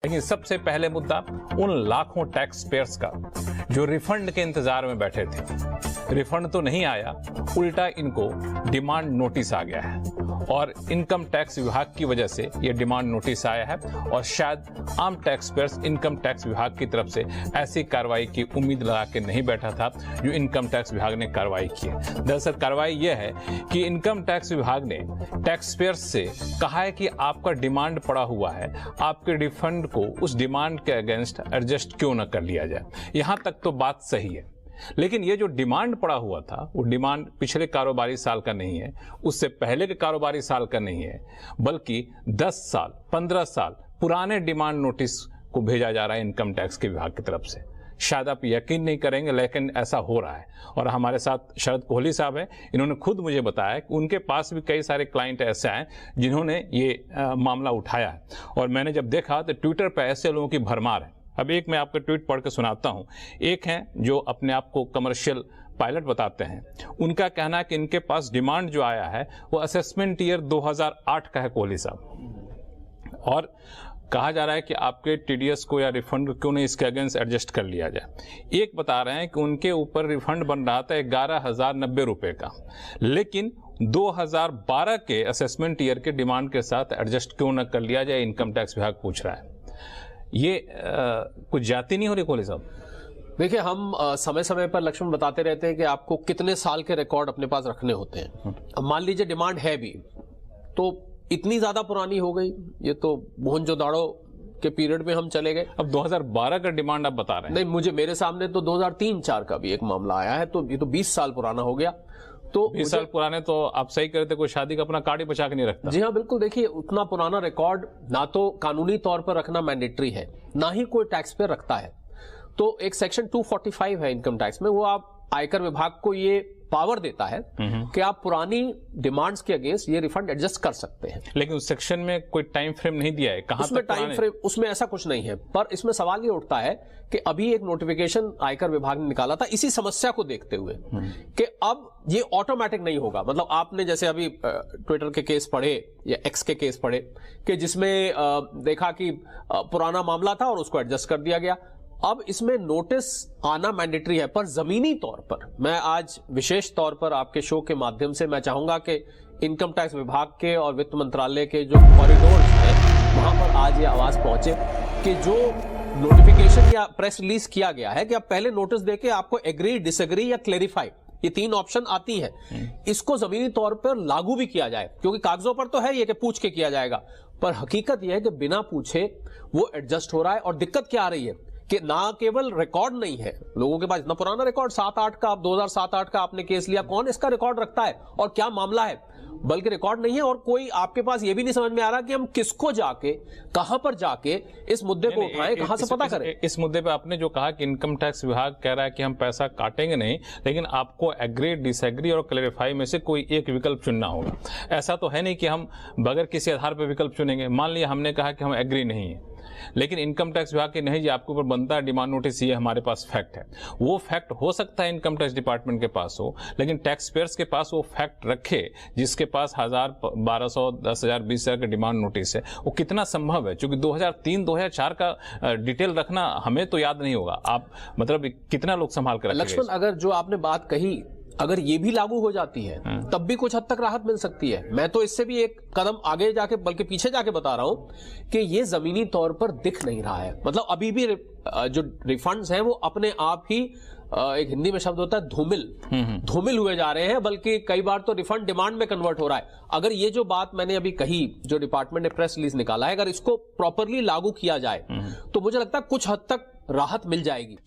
लेकिन सबसे पहले मुद्दा उन लाखों टैक्स पेयर्स का जो रिफंड के इंतजार में बैठे थे। रिफंड तो नहीं आया, उल्टा इनको डिमांड नोटिस आ गया है और इनकम टैक्स विभाग की वजह से ये डिमांड नोटिस आया है और शायद आम टैक्स पेयर्स इनकम टैक्स विभाग की तरफ से ऐसी कार्रवाई की उम्मीद लगा के नहीं बैठा था जो इनकम टैक्स विभाग ने कार्रवाई की है। दरअसल कार्रवाई यह है कि इनकम टैक्स विभाग ने टैक्स पेयर्स से कहा है कि आपका डिमांड पड़ा हुआ है, आपके रिफंड को उस डिमांड के अगेंस्ट एडजस्ट क्यों न कर लिया जाए। यहां तक तो बात सही है, लेकिन ये जो डिमांड पड़ा हुआ था वो डिमांड पिछले कारोबारी साल का नहीं है, उससे पहले के कारोबारी साल का नहीं है, बल्कि 10 साल 15 साल पुराने डिमांड नोटिस को भेजा जा रहा है इनकम टैक्स के विभाग की तरफ से। शायद आप यकीन नहीं करेंगे, लेकिन ऐसा हो रहा है। और हमारे साथ शरद कोहली साहब हैं, इन्होंने खुद मुझे बताया कि उनके पास भी कई सारे क्लाइंट ऐसे हैं जिन्होंने ये मामला उठाया है। और मैंने जब देखा तो ट्विटर पर ऐसे लोगों की भरमार है। अब एक मैं आपका ट्वीट पढ़ के सुनाता हूं। एक हैं जो अपने आप को कमर्शियल पायलट बताते हैं, उनका कहना है कि इनके पास डिमांड जो आया है वो असेसमेंट ईयर 2008 का है कोहली साहब, और कहा जा रहा है कि आपके टीडीएस को या रिफंड क्यों नहीं इसके अगेंस्ट एडजस्ट कर लिया जाए। एक बता रहे हैं कि उनके ऊपर रिफंड बन रहा था 11,090 रुपए का, लेकिन 2012 के असेसमेंट ईयर के डिमांड के साथ एडजस्ट क्यों न कर लिया जाए, इनकम टैक्स विभाग पूछ रहा है। ये कुछ जाती नहीं हो रही कोहली साहब? देखिए, हम समय समय पर लक्ष्मण बताते रहते हैं कि आपको कितने साल के रिकॉर्ड अपने पास रखने होते हैं। अब मान लीजिए डिमांड है भी तो इतनी ज्यादा पुरानी हो गई, ये तो मोहनजोदाड़ो के पीरियड में हम चले गए। अब 2012 का डिमांड आप बता रहे हैं? नहीं, मेरे सामने तो 2003-4 का भी एक मामला आया है, तो ये तो 20 साल पुराना हो गया। तो 20 साल पुराने तो आप सही करते, कोई शादी का अपना कार्ड ही बचा के नहीं रखता। जी हाँ, बिल्कुल। देखिए, उतना पुराना रिकॉर्ड ना तो कानूनी तौर पर रखना मैंडेटरी है, ना ही कोई टैक्स पे रखता है। तो एक सेक्शन 245 है इनकम टैक्स में, वो आप आयकर विभाग को ये पावर देता है कि आप पुरानी डिमांड्स के अगेंस्ट ये रिफंड एडजस्ट कर सकते हैं। लेकिन उस सेक्शन में कोई टाइम फ्रेम नहीं दिया है, कहां उसमें टाइम फ्रेम, उसमें ऐसा कुछ नहीं है। पर इसमें सवाल ये उठता है कि अभी एक नोटिफिकेशन आयकर विभाग ने निकाला था इसी समस्या को देखते हुए कि अब ये ऑटोमेटिक नहीं होगा। मतलब आपने जैसे अभी ट्विटर के केस पढ़े या एक्स के केस पढ़े कि जिसमें देखा कि पुराना मामला था और उसको एडजस्ट कर दिया गया। अब इसमें नोटिस आना मैंडेटरी है, पर जमीनी तौर पर मैं आज विशेष तौर पर आपके शो के माध्यम से मैं चाहूंगा कि इनकम टैक्स विभाग के और वित्त मंत्रालय के जो कॉरिडोर हैं वहां पर आज ये आवाज पहुंचे कि जो नोटिफिकेशन या प्रेस रिलीज किया गया है कि अब पहले नोटिस देके आपको एग्री, डिसएग्री या क्लेरिफाई, ये 3 ऑप्शन आती है, इसको जमीनी तौर पर लागू भी किया जाए। क्योंकि कागजों पर तो है ये कि पूछ के किया जाएगा, पर हकीकत यह है कि बिना पूछे वो एडजस्ट हो रहा है। और दिक्कत क्या आ रही है कि ना केवल रिकॉर्ड नहीं है लोगों के पास, इतना पुराना रिकॉर्ड 7-8 का, आप 2007-8 का आपने केस लिया, कौन इसका रिकॉर्ड रखता है और क्या मामला है, बल्कि रिकॉर्ड नहीं है। और कोई आपके पास ये भी नहीं समझ में आ रहा कि हम किसको जाके, कहां पर जाके इस मुद्दे को उठाएं, कहां से पता करें। इस मुद्दे पे आपने जो कहा कि इनकम टैक्स विभाग कह रहा है कि हम पैसा काटेंगे नहीं, लेकिन आपको एग्री, डिसएग्री और क्लैरिफाई में से कोई एक विकल्प चुनना होगा। ऐसा तो है नहीं कि हम बगैर किसी आधार पर विकल्प चुनेंगे। मान लिया हमने कहा कि हम एग्री नहीं है, लेकिन इनकम टैक्स विभाग के नहीं जी आपके ऊपर बनता है डिमांड नोटिस, ये हमारे पास फैक्ट है। वो फैक्ट हो सकता है इनकम टैक्स डिपार्टमेंट के पास हो, लेकिन टैक्स पेयर्स के पास वो फैक्ट रखे जिसके पास 1000, 1200, 10,000, 20,000 का डिमांड नोटिस है, वो कितना संभव है? क्योंकि 2003, 2004 का डिटेल रखना हमें तो याद नहीं होगा। आप मतलब कितना लोग संभाल कर रखेंगे? लक्ष्मण, अगर जो आपने बात कही अगर ये भी लागू हो जाती है तब भी कुछ हद तक राहत मिल सकती है। मैं तो इससे भी एक कदम आगे जाके, बल्कि पीछे जाके बता रहा हूं कि ये जमीनी तौर पर दिख नहीं रहा है। मतलब अभी भी जो रिफंड्स हैं वो अपने आप ही, एक हिंदी में शब्द होता है धूमिल हुए जा रहे हैं, बल्कि कई बार तो रिफंड डिमांड में कन्वर्ट हो रहा है। अगर ये जो बात मैंने अभी कही, जो डिपार्टमेंट ने प्रेस रिलीज निकाला है, अगर इसको प्रॉपरली लागू किया जाए तो मुझे लगता है कुछ हद तक राहत मिल जाएगी।